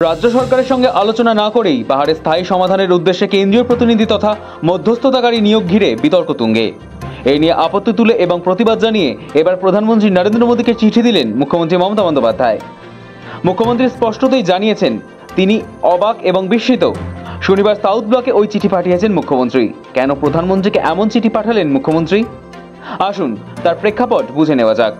রাজ্য সরকারের সঙ্গে আলোচনা না করেই পাহাড়ে স্থায়ী সমাধানের উদ্দেশ্যে কেন্দ্রীয় প্রতিনিধি তথা মধ্যস্থতাকারী নিয়োগ ঘিরে বিতর্ক তুঙ্গে। এই নিয়ে আপত্তি তুলে এবং প্রতিবাদ জানিয়ে এবার প্রধানমন্ত্রী নরেন্দ্র মোদীকে চিঠি দিলেন মুখ্যমন্ত্রী মমতা বন্দ্যোপাধ্যায়। মুখ্যমন্ত্রী স্পষ্টতই জানিয়েছেন তিনি অবাক এবং বিস্মিত। শনিবার সাউথ ব্লকে ওই চিঠি পাঠিয়েছেন মুখ্যমন্ত্রী। কেন প্রধানমন্ত্রীকে এমন চিঠি পাঠালেন মুখ্যমন্ত্রী? আসুন তার প্রেক্ষাপট বুঝে নেওয়া যাক।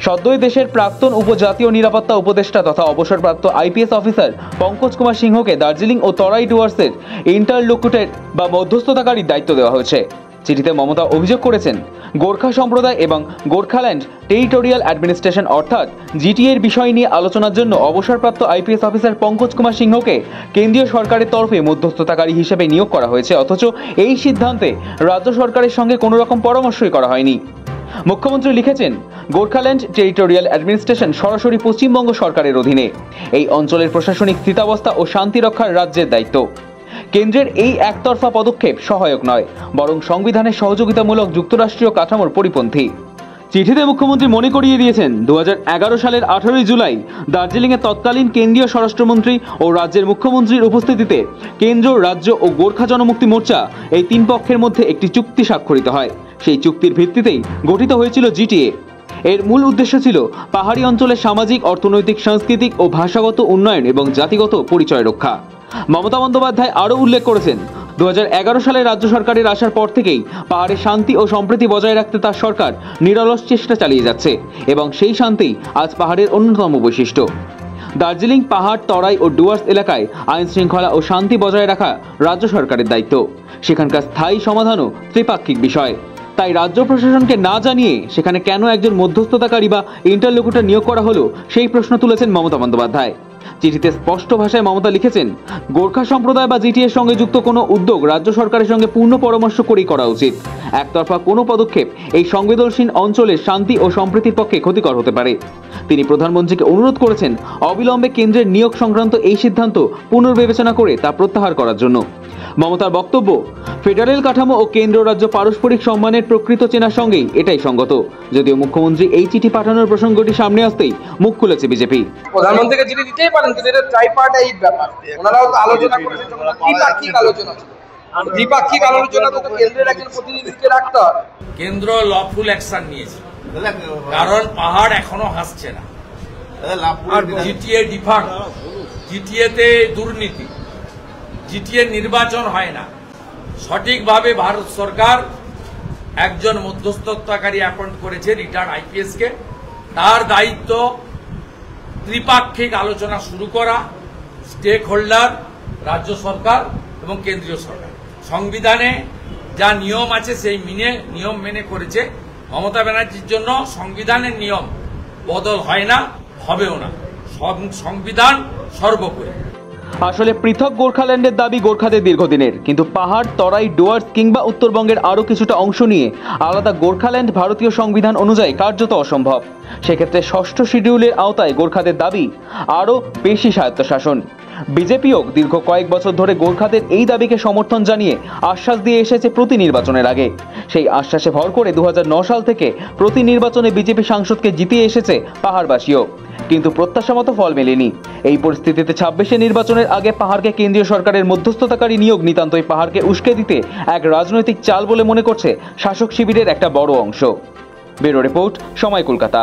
সদ্যই দেশের প্রাক্তন উপজাতীয় নিরাপত্তা উপদেষ্টা তথা অবসরপ্রাপ্ত আইপিএস অফিসার পঙ্কজ কুমার সিংহকে দার্জিলিং ও তরাই ডুয়ার্সের ইন্টারলোকুটর বা মধ্যস্থতাকারীর দায়িত্ব দেওয়া হয়েছে। চিঠিতে মমতা অভিযোগ করেছেন, গোর্খা সম্প্রদায় এবং গোর্খাল্যান্ড টেরিটোরিয়াল অ্যাডমিনিস্ট্রেশন অর্থাৎ জিটিএর বিষয় নিয়ে আলোচনার জন্য অবসরপ্রাপ্ত আইপিএস অফিসার পঙ্কজ কুমার সিংহকে কেন্দ্রীয় সরকারের তরফে মধ্যস্থতাকারী হিসেবে নিয়োগ করা হয়েছে, অথচ এই সিদ্ধান্তে রাজ্য সরকারের সঙ্গে কোনো রকম পরামর্শই করা হয়নি। মুখ্যমন্ত্রী লিখেছেন, গোর্খাল্যান্ড টেরিটোরিয়াল অ্যাডমিনিস্ট্রেশন সরাসরি পশ্চিমবঙ্গ সরকারের অধীনে। এই অঞ্চলের প্রশাসনিক স্থিতাবস্থা ও শান্তি রক্ষার রাজ্যের দায়িত্ব। কেন্দ্রের এই একতরফা পদক্ষেপ সহায়ক নয়, বরং সংবিধানের সহযোগিতামূলক যুক্তরাষ্ট্রীয় কাঠামোর পরিপন্থী। চিঠিতে মুখ্যমন্ত্রী মনে করিয়ে দিয়েছেন, 2011 সালের 18 জুলাই দার্জিলিংয়ে তৎকালীন কেন্দ্রীয় স্বরাষ্ট্রমন্ত্রী ও রাজ্যের মুখ্যমন্ত্রীর উপস্থিতিতে কেন্দ্র, রাজ্য ও গোর্খা জনমুক্তি মোর্চা এই তিন পক্ষের মধ্যে একটি চুক্তি স্বাক্ষরিত হয়। সেই চুক্তির ভিত্তিতেই গঠিত হয়েছিল জিটিএ। এর মূল উদ্দেশ্য ছিল পাহাড়ি অঞ্চলের সামাজিক, অর্থনৈতিক, সাংস্কৃতিক ও ভাষাগত উন্নয়ন এবং জাতিগত পরিচয় রক্ষা। মমতা বন্দ্যোপাধ্যায় আরও উল্লেখ করেছেন, 2011 সালে রাজ্য সরকারের আসার পর থেকেই পাহাড়ে শান্তি ও সম্প্রীতি বজায় রাখতে তার সরকার নিরলস চেষ্টা চালিয়ে যাচ্ছে এবং সেই শান্তি আজ পাহাড়ের অন্যতম বৈশিষ্ট্য। দার্জিলিং, পাহাড়, তরাই ও ডুয়ার্স এলাকায় আইন শৃঙ্খলা ও শান্তি বজায় রাখা রাজ্য সরকারের দায়িত্ব। সেখানকার স্থায়ী সমাধানও ত্রিপাক্ষিক বিষয়। তাই রাজ্য প্রশাসনকে না জানিয়ে সেখানে কেন একজন মধ্যস্থতাকারী বা ইন্টারলোকুটর নিয়োগ করা হলো, সেই প্রশ্ন তুলেছেন মমতা বন্দ্যোপাধ্যায়। চিঠিতে স্পষ্ট ভাষায় মমতা লিখেছেন, গোর্খা সম্প্রদায় বা জিটিএর সঙ্গে যুক্ত কোনো উদ্যোগ রাজ্য সরকারের সঙ্গে পূর্ণ পরামর্শ করেই করা উচিত। একতরফা কোনো পদক্ষেপ এই সংবেদনশীল অঞ্চলের শান্তি ও সম্প্রীতির পক্ষে ক্ষতিকর হতে পারে। তিনি প্রধানমন্ত্রীকে অনুরোধ করেছেন অবিলম্বে কেন্দ্রের নিয়োগ সংক্রান্ত এই সিদ্ধান্ত পুনর্বিবেচনা করে তা প্রত্যাহার করার জন্য। মমতার বক্তব্য, ফেডারেল কাঠামো ও কেন্দ্র রাজ্য পারস্পরিক সম্মানের প্রকৃত চেনার সঙ্গেই এটাই সঙ্গত। যদিও মুখ্যমন্ত্রী এই চিঠি পাঠানোর প্রসঙ্গটি সামনে আসতেই মুখ খুলেছে বিজেপি। প্রধানমন্ত্রীকে চিঠি দিতেই পারেন, কিন্তু এটা ট্রাইপার্টাইট ব্যাপার। ওনারাও তো আলোচনা করেছেন, দ্বিপাক্ষিক আলোচনা ছিল। দ্বিপাক্ষিক আলোচনা তো কেন্দ্রের একজন প্রতিনিধিকে রাখতে হবে। কেন্দ্র লফুল অ্যাকশন নিয়েছে, কারণ পাহাড় এখনো হাসছে না। আর জিটিএ ডিফার, জিটিএতে দুর্নীতি, জিটিএ নির্বাচন হয় না। সঠিকভাবে ভারত সরকার একজন মধ্যস্থতাকারী অ্যাপয়েন্ট করেছে, রিটায়ার্ড আইপিএস কে। তার দায়িত্ব ত্রিপাক্ষিক আলোচনা শুরু করা, স্টেক হোল্ডার, রাজ্য সরকার এবং কেন্দ্রীয় সরকার। সংবিধানে যা নিয়ম আছে সেই নিয়ম মেনে করেছে। মমতা ব্যানার্জির জন্য সংবিধানের নিয়ম বদল হয় না, হবেও না। সংবিধান সর্বোপরি। আসলে পৃথক গোর্খাল্যান্ডের দাবি গোর্খাদের দীর্ঘদিনের, কিন্তু পাহাড়, তরাই, ডুয়ার্স কিংবা উত্তরবঙ্গের আরও কিছুটা অংশ নিয়ে আলাদা গোর্খাল্যান্ড ভারতীয় সংবিধান অনুযায়ী কার্যত অসম্ভব। সেক্ষেত্রে 6ষ্ঠ শিডিউলের আওতায় গোর্খাদের দাবি আরও বেশি স্বায়ত্তশাসন। বিজেপিও দীর্ঘ কয়েক বছর ধরে গোর্খাদের এই দাবিকে সমর্থন জানিয়ে আশ্বাস দিয়ে এসেছে প্রতি নির্বাচনের আগে। সেই আশ্বাসে ভর করে 2009 সাল থেকে প্রতি নির্বাচনে বিজেপি সাংসদকে জিতিয়ে এসেছে পাহাড়বাসীও, কিন্তু প্রত্যাশা মতো ফল মেলেনি। এই পরিস্থিতিতে 26শে নির্বাচনের আগে পাহাড়কে কেন্দ্রীয় সরকারের মধ্যস্থতাকারী নিয়োগ নিতান্তই পাহাড়কে উস্কে দিতে এক রাজনৈতিক চাল বলে মনে করছে শাসক শিবিরের একটা বড় অংশ। ব্যুরো রিপোর্ট, সময়, কলকাতা।